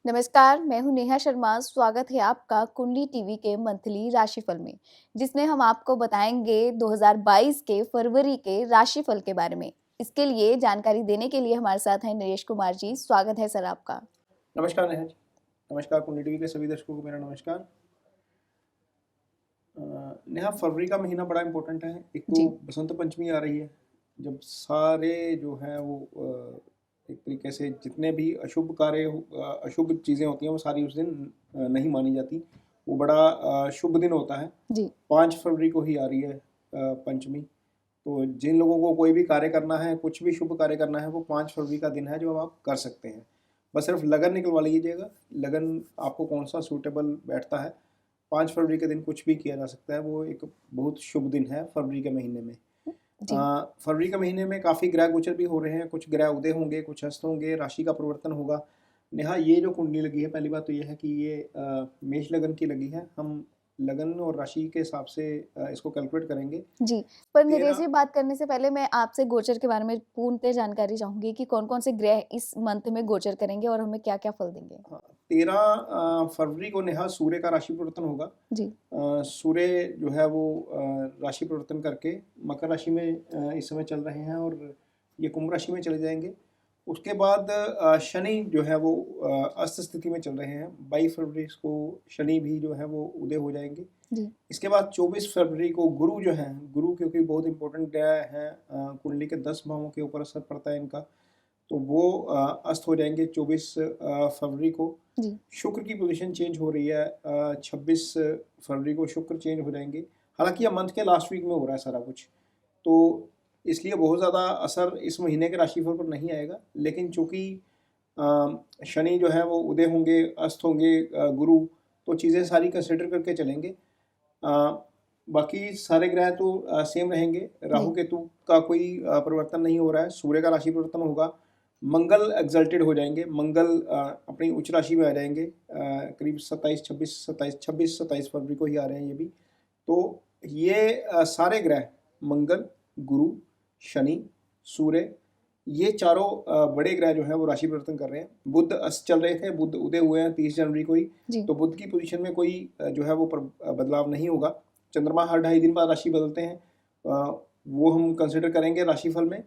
नमस्कार, मैं हूं नेहा शर्मा। स्वागत है आपका कुंडली टीवी के मंथली राशिफल में, जिसमें हम आपको बताएंगे 2022 के फरवरी के राशिफल के बारे में। इसके लिए जानकारी देने के लिए हमारे साथ हैं नरेश कुमार जी। स्वागत है सर आपका। नमस्कार नेहा जी। नमस्कार कुंडली टीवी के सभी दर्शकों को मेरा नमस्कार। नेहा, फरवरी का महीना बड़ा इम्पोर्टेंट है। एक तो जी। बसंत पंचमी आ रही है, जब सारे जो है वो एक तरीके से जितने भी अशुभ कार्य अशुभ चीज़ें होती हैं वो सारी उस दिन नहीं मानी जाती। वो बड़ा शुभ दिन होता है। जी। 5 फरवरी को ही आ रही है पंचमी। तो जिन लोगों को कोई भी कार्य करना है, कुछ भी शुभ कार्य करना है, वो 5 फरवरी का दिन है जो आप कर सकते हैं। बस सिर्फ लगन निकलवा लीजिएगा, लगन आपको कौन सा सूटेबल बैठता है। 5 फरवरी के दिन कुछ भी किया जा सकता है, वो एक बहुत शुभ दिन है फरवरी के महीने में। जी। फरवरी के महीने में काफ़ी ग्रह गोचर भी हो रहे हैं, कुछ ग्रह उदय होंगे, कुछ अस्त होंगे, राशि का परिवर्तन होगा। नेहा, ये जो कुंडली लगी है, पहली बात तो ये है कि ये मेष लगन की लगी है। हम लगन और राशि के हिसाब से इसको कैलकुलेट करेंगे। जी। पर नरेश 13 जी, बात करने से पहले मैं आपसे गोचर के बारे में पूर्णतः जानकारी चाहूंगी कि कौन-कौन से ग्रह इस मंथ में गोचर करेंगे और हमें क्या-क्या फल देंगे। हाँ, 13 फरवरी को नेहा सूर्य का राशि परिवर्तन होगा। जी। सूर्य जो है वो राशि परिवर्तन करके मकर राशि में इस समय चल रहे हैं और ये कुंभ राशि में चले जाएंगे। उसके बाद शनि जो है वो अस्त स्थिति में चल रहे हैं। 22 फरवरी को शनि भी जो है वो उदय हो जाएंगे। जी। इसके बाद 24 फरवरी को गुरु जो है, गुरु क्योंकि बहुत इंपॉर्टेंट ग्रह है, कुंडली के 10 भावों के ऊपर असर पड़ता है इनका, तो वो अस्त हो जाएंगे 24 फरवरी को। जी। शुक्र की पोजीशन चेंज हो रही है, 26 फरवरी को शुक्र चेंज हो जाएंगे। हालांकि यह मंथ के लास्ट वीक में हो रहा है सारा कुछ, तो इसलिए बहुत ज़्यादा असर इस महीने के राशिफल पर नहीं आएगा। लेकिन चूँकि शनि जो है वो उदय होंगे, अस्त होंगे, गुरु, तो चीज़ें सारी कंसिडर करके चलेंगे। बाकी सारे ग्रह तो सेम रहेंगे। राहु जी। केतु का कोई परिवर्तन नहीं हो रहा है। सूर्य का राशि परिवर्तन होगा। मंगल एग्जल्टेड हो जाएंगे। मंगल अपनी उच्च राशि में आ जाएंगे। करीब 26 फरवरी को ही आ रहे हैं ये भी। तो ये सारे ग्रह मंगल, गुरु, शनि, सूर्य, ये चारों बड़े ग्रह जो हैं वो राशि परिवर्तन कर रहे हैं। बुध अस्त चल रहे थे, बुध उदय हुए हैं 30 जनवरी को ही। जी। तो बुध की पोजीशन में कोई जो है वो बदलाव नहीं होगा। चंद्रमा हर 2.5 दिन बाद राशि बदलते हैं, वो हम कंसिडर करेंगे राशिफल में।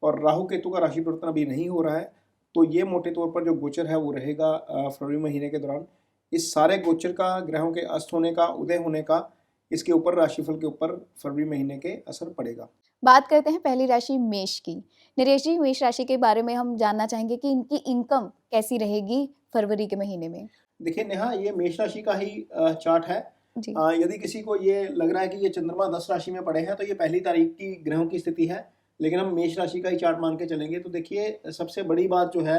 और राहु केतु का राशि परिवर्तन अभी नहीं हो रहा है, तो ये मोटे तौर पर जो गोचर है वो रहेगा फरवरी महीने के दौरान। इस सारे गोचर का, ग्रहों के अस्त होने का, उदय होने का, इसके ऊपर राशिफल के ऊपर फरवरी महीने के असर पड़ेगा। बात करते हैं पहली राशि मेष की। नरेश जी, मेष राशि के बारे में हम जानना चाहेंगे कि इनकी इनकम कैसी रहेगी फरवरी के महीने में। देखिए नेहा, ये मेष राशि का ही चार्ट है। जी। यदि किसी को ये लग रहा है कि ये चंद्रमा 10 राशि में पड़े हैं, तो ये पहली तारीख की ग्रहों की स्थिति है। लेकिन हम मेष राशि का ही चार्ट मान के चलेंगे तो देखिए, सबसे बड़ी बात जो है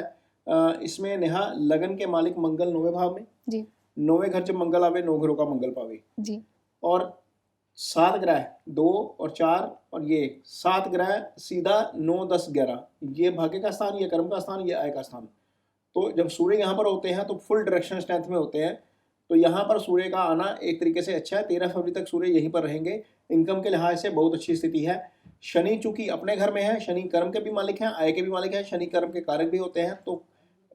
इसमें नेहा, लगन के मालिक मंगल 9वें भाव में। जी। 9वें घर जब मंगल आवे, 9 घरों का मंगल पावे। जी। और 7 ग्रह, 2 और 4 और ये 7 ग्रह सीधा 9, 10, 11, ये भाग्य का स्थान, ये कर्म का स्थान, ये आय का स्थान। तो जब सूर्य यहाँ पर होते हैं तो फुल डायरेक्शन स्ट्रेंथ में होते हैं। तो यहाँ पर सूर्य का आना एक तरीके से अच्छा है। 13 फरवरी तक सूर्य यहीं पर रहेंगे। इनकम के लिहाज से बहुत अच्छी स्थिति है। शनि चूंकि अपने घर में है, शनि कर्म के भी मालिक हैं, आय के भी मालिक हैं, शनि कर्म के कारक भी होते हैं, तो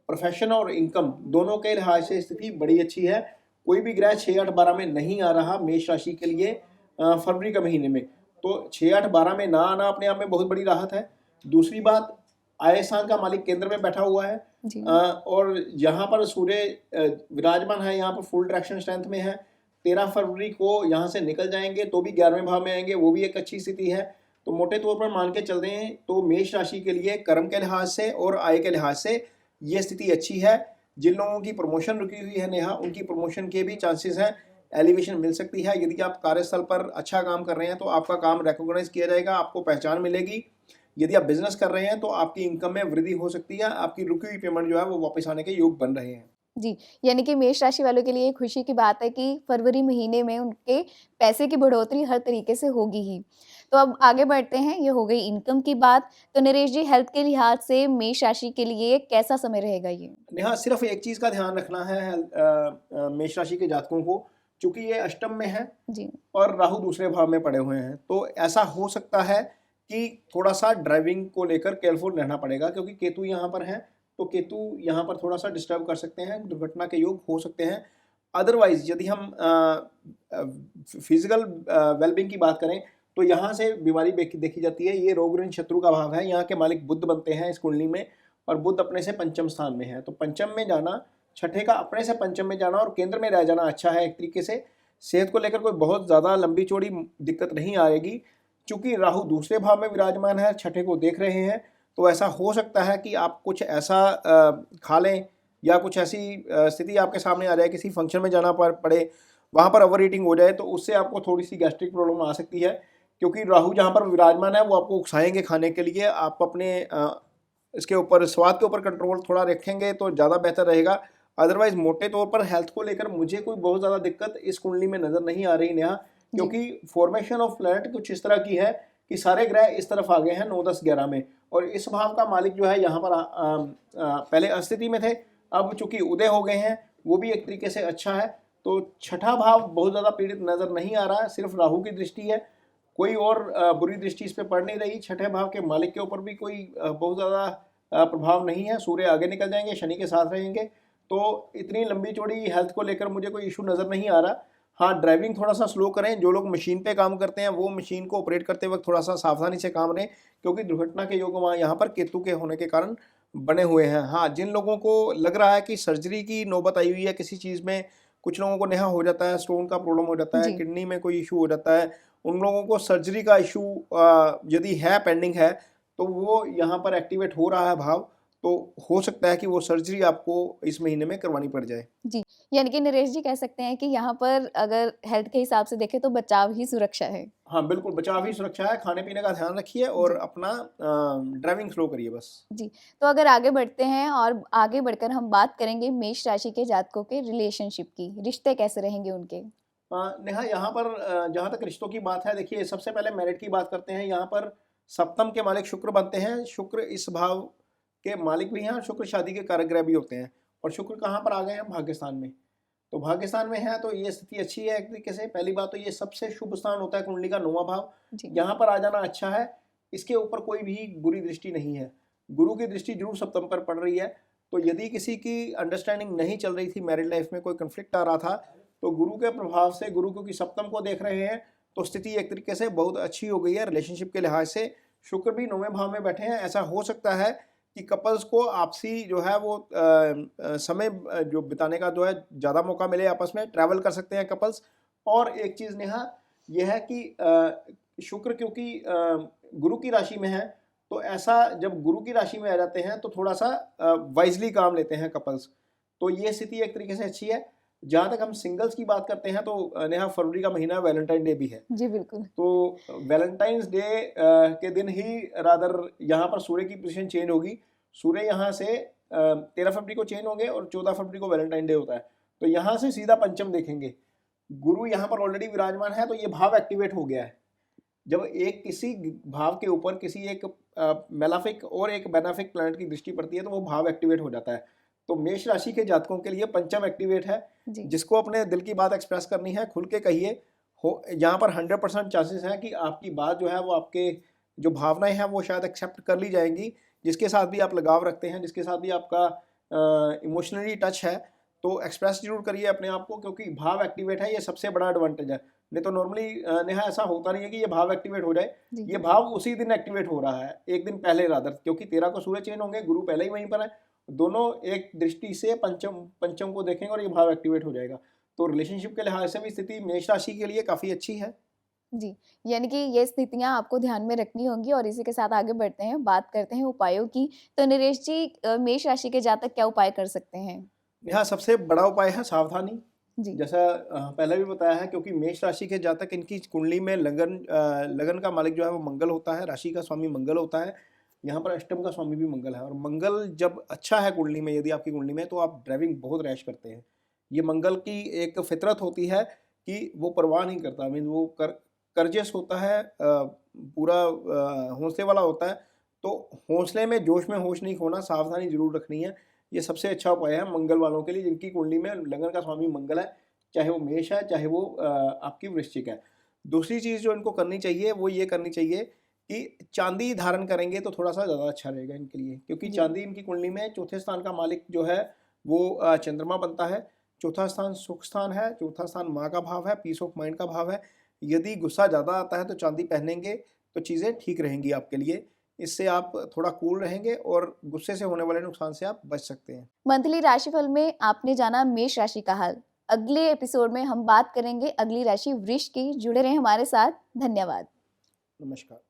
प्रोफेशन और इनकम दोनों के लिहाज से स्थिति बड़ी अच्छी है। कोई भी ग्रह 6, 8, 12 में नहीं आ रहा मेष राशि के लिए फरवरी के महीने में। तो 6, 8, 12 में ना आना अपने आप में बहुत बड़ी राहत है। दूसरी बात, आय स्थान का मालिक केंद्र में बैठा हुआ है। जी। और यहाँ पर सूर्य विराजमान है, यहाँ पर फुल डायरेक्शन स्ट्रेंथ में है। 13 फरवरी को यहाँ से निकल जाएंगे तो भी 11वें भाव में आएंगे, वो भी एक अच्छी स्थिति है। तो मोटे तौर पर मान के चल रहे हैं तो मेष राशि के लिए कर्म के लिहाज से और आय के लिहाज से ये स्थिति अच्छी है। जिन लोगों की प्रमोशन रुकी हुई है नेहा, उनकी प्रमोशन के भी चांसेस हैं, एलिवेशन मिल सकती है। यदि आप कार्यस्थल पर अच्छा काम कर रहे हैं तो आपका काम रिकॉग्नाइज किया जाएगा, आपको पहचान मिलेगी। यदि आप बिजनेस कर रहे हैं तो आपकी इनकम में वृद्धि हो सकती है, आपकी रुकी हुई पेमेंट जो है वो वापस आने के योग बन रहे हैं। जी, यानी कि मेष राशि वालों के लिए खुशी की बात है कि फरवरी महीने में उनके पैसे की बढ़ोतरी हर तरीके से होगी ही। तो अब आगे बढ़ते हैं, ये हो गई इनकम की बात। तो नरेश जी, हेल्थ के लिहाज से मेष राशि के लिए कैसा समय रहेगा ये? नेहा, सिर्फ एक चीज का ध्यान रखना है मेष राशि के जातकों को, चूंकि ये अष्टम में है जी। और राहु दूसरे भाव में पड़े हुए हैं, तो ऐसा हो सकता है कि थोड़ा सा ड्राइविंग को लेकर केयरफुल रहना पड़ेगा, क्योंकि केतु यहाँ पर है तो केतु यहाँ पर थोड़ा सा डिस्टर्ब कर सकते हैं, दुर्घटना के योग हो सकते हैं। अदरवाइज यदि हम फिजिकल वेलबींग की बात करें तो यहाँ से बीमारी देखी जाती है। ये रोग ऋण शत्रु का भाव है, यहाँ के मालिक बुध बनते हैं इस कुंडली में, और बुध अपने से पंचम स्थान में है। तो पंचम में जाना, छठे का अपने से पंचम में जाना और केंद्र में रह जाना अच्छा है एक तरीके से। सेहत को लेकर कोई बहुत ज़्यादा लंबी चौड़ी दिक्कत नहीं आएगी, चूंकि राहु दूसरे भाव में विराजमान है, छठे को देख रहे हैं, तो ऐसा हो सकता है कि आप कुछ ऐसा खा लें या कुछ ऐसी स्थिति आपके सामने आ जाए, किसी फंक्शन में जाना पड़े, वहाँ पर ओवर ईटिंग हो जाए, तो उससे आपको थोड़ी सी गैस्ट्रिक प्रॉब्लम आ सकती है, क्योंकि राहु जहाँ पर विराजमान है वो आपको उकसाएंगे खाने के लिए। आप अपने इसके ऊपर स्वाद के ऊपर कंट्रोल थोड़ा रखेंगे तो ज़्यादा बेहतर रहेगा। अदरवाइज मोटे तौर पर हेल्थ को लेकर मुझे कोई बहुत ज़्यादा दिक्कत इस कुंडली में नज़र नहीं आ रही नेहा, क्योंकि फॉर्मेशन ऑफ प्लैनेट कुछ इस तरह की है कि सारे ग्रह इस तरफ आ गए हैं 9, 10, 11 में, और इस भाव का मालिक जो है यहाँ पर पहले अस्थिति में थे, अब चूंकि उदय हो गए हैं, वो भी एक तरीके से अच्छा है। तो छठा भाव बहुत ज़्यादा पीड़ित नज़र नहीं आ रहा है, सिर्फ राहु की दृष्टि है, कोई और बुरी दृष्टि इस पर पड़ नहीं रही। छठे भाव के मालिक के ऊपर भी कोई बहुत ज़्यादा प्रभाव नहीं है, सूर्य आगे निकल जाएंगे, शनि के साथ रहेंगे, तो इतनी लंबी चौड़ी हेल्थ को लेकर मुझे कोई इशू नज़र नहीं आ रहा। हाँ, ड्राइविंग थोड़ा सा स्लो करें, जो लोग मशीन पे काम करते हैं वो मशीन को ऑपरेट करते वक्त थोड़ा सा सावधानी से काम लें, क्योंकि दुर्घटना के योग वहाँ यहाँ पर केतु के होने के कारण बने हुए हैं। हाँ, जिन लोगों को लग रहा है कि सर्जरी की नौबत आई हुई है किसी चीज़ में, कुछ लोगों को नेहा हो जाता है, स्टोन का प्रॉब्लम हो जाता है, जी। किडनी में कोई इशू हो जाता है, उन लोगों को सर्जरी का इशू यदि है, पेंडिंग है, तो वो यहाँ पर एक्टिवेट हो रहा है भाव, तो हो सकता है कि वो सर्जरी आपको इस महीने में करवानी पड़ जाए। जी, यानी कि नरेश जी कह सकते हैं कि यहाँ पर अगर हेल्थ के हिसाब से देखें तो बचाव ही सुरक्षा है। हाँ, बिल्कुल बचाव ही सुरक्षा है, खाने पीने का ध्यान रखिए और जी। अपना ड्राइविंग स्लो करिए बस। जी, तो अगर आगे बढ़ते हैं और आगे बढ़कर हम बात करेंगे मेष राशि के जातकों के रिलेशनशिप की, रिश्ते कैसे रहेंगे उनके? नेहा, यहाँ पर जहाँ तक रिश्तों की बात है, देखिए सबसे पहले मैरिट की बात करते हैं। यहाँ पर सप्तम के मालिक शुक्र बनते हैं, शुक्र इस भाव के मालिक भी हैं और शुक्र शादी के कारक ग्रह भी होते हैं, और शुक्र कहाँ पर आ गए हैं? भाग्यस्थान में। तो भाग्यस्थान में है तो ये स्थिति अच्छी है एक तरीके से। पहली बात तो ये सबसे शुभ स्थान होता है कुंडली का 9वां भाव, जी। यहाँ पर आ जाना अच्छा है, इसके ऊपर कोई भी बुरी दृष्टि नहीं है। गुरु की दृष्टि जरूर सप्तम पर पड़ रही है, तो यदि किसी की अंडरस्टैंडिंग नहीं चल रही थी, मैरिड लाइफ में कोई कंफ्लिक्ट आ रहा था, तो गुरु के प्रभाव से, गुरु क्योंकि सप्तम को देख रहे हैं, तो स्थिति एक तरीके से बहुत अच्छी हो गई है रिलेशनशिप के लिहाज से। शुक्र भी 9वें भाव में बैठे हैं, ऐसा हो सकता है कि कपल्स को आपसी जो है वो समय जो बिताने का जो है ज़्यादा मौका मिले, आपस में ट्रैवल कर सकते हैं कपल्स। और एक चीज़ नेहा यह है कि शुक्र क्योंकि गुरु की राशि में है, तो ऐसा जब गुरु की राशि में आ जाते हैं तो थोड़ा सा वाइजली काम लेते हैं कपल्स, तो ये स्थिति एक तरीके से अच्छी है। जहाँ तक हम सिंगल्स की बात करते हैं तो नेहा फरवरी का महीना वैलेंटाइन डे भी है, जी, बिल्कुल। तो वैलेंटाइंस डे के दिन ही रादर यहाँ पर सूर्य की पोजीशन चेंज होगी। सूर्य यहाँ से 13 फरवरी को चेंज होंगे और 14 फरवरी को वैलेंटाइन डे होता है, तो यहाँ से सीधा पंचम देखेंगे। गुरु यहाँ पर ऑलरेडी विराजमान है, तो ये भाव एक्टिवेट हो गया है। जब एक किसी भाव के ऊपर किसी एक मेलाफिक और एक बेनाफिक प्लैनेट की दृष्टि पड़ती है तो वो भाव एक्टिवेट हो जाता है। तो मेष राशि के जातकों के लिए पंचम एक्टिवेट है। जी। जिसको अपने दिल की बात एक्सप्रेस करनी है खुल के कहिए, हो यहाँ पर 100% चांसेस हैं कि आपकी बात जो है वो आपके जो भावनाएं हैं वो शायद एक्सेप्ट कर ली जाएंगी। जिसके साथ भी आप लगाव रखते हैं, जिसके साथ भी आपका इमोशनली टच है, तो एक्सप्रेस जरूर करिए अपने आप को, क्योंकि भाव एक्टिवेट है, ये सबसे बड़ा एडवांटेज है। नहीं तो नॉर्मली नेहा ऐसा होता नहीं है कि ये भाव एक्टिवेट हो जाए, जी। ये भाव उसी दिन एक्टिवेट हो रहा है, एक दिन पहले रादर, क्योंकि 13 को सूर्य चेंज होंगे, गुरु पहले ही वहीं पर है, दोनों एक दृष्टि से पंचम को देखेंगे और ये भाव एक्टिवेट हो जाएगा। तो रिलेशनशिप के लिहाज से भी स्थिति मेष राशि के लिए काफ़ी अच्छी है। जी, यानी कि ये स्थितियाँ आपको ध्यान में रखनी होंगी और इसी के साथ आगे बढ़ते हैं, बात करते हैं उपायों की। तो नरेश जी मेष राशि के जातक क्या उपाय कर सकते हैं? यहाँ सबसे बड़ा उपाय है सावधानी। जी। जैसा पहले भी बताया है, क्योंकि मेष राशि के जातक, इनकी कुंडली में लगन का मालिक जो है वो मंगल होता है, राशि का स्वामी मंगल होता है, यहाँ पर अष्टम का स्वामी भी मंगल है। और मंगल जब अच्छा है कुंडली में, यदि आपकी कुंडली में, तो आप ड्राइविंग बहुत रैश करते हैं। ये मंगल की एक फितरत होती है कि वो परवाह नहीं करता, मीन वो कर्जस होता है, पूरा हौसले वाला होता है। तो हौसले में, जोश में होश नहीं खोना, सावधानी जरूर रखनी है। ये सबसे अच्छा उपाय है मंगल वालों के लिए, जिनकी कुंडली में लगन का स्वामी मंगल है, चाहे वो मेष है, चाहे वो आपकी वृश्चिक है। दूसरी चीज़ जो इनको करनी चाहिए वो ये करनी चाहिए कि चांदी धारण करेंगे तो थोड़ा सा ज़्यादा अच्छा रहेगा इनके लिए, क्योंकि जी। चांदी इनकी कुंडली में चौथे स्थान का मालिक जो है वो चंद्रमा बनता है। चौथा स्थान सुख स्थान है, चौथा स्थान माँ का भाव है, पीस ऑफ माइंड का भाव है। यदि गुस्सा ज़्यादा आता है तो चांदी पहनेंगे तो चीज़ें ठीक रहेंगी आपके लिए। इससे आप थोड़ा कूल रहेंगे और गुस्से से होने वाले नुकसान से आप बच सकते हैं। मंथली राशिफल में आपने जाना मेष राशि का हाल। अगले एपिसोड में हम बात करेंगे अगली राशि वृष की। जुड़े रहें हमारे साथ। धन्यवाद। नमस्कार।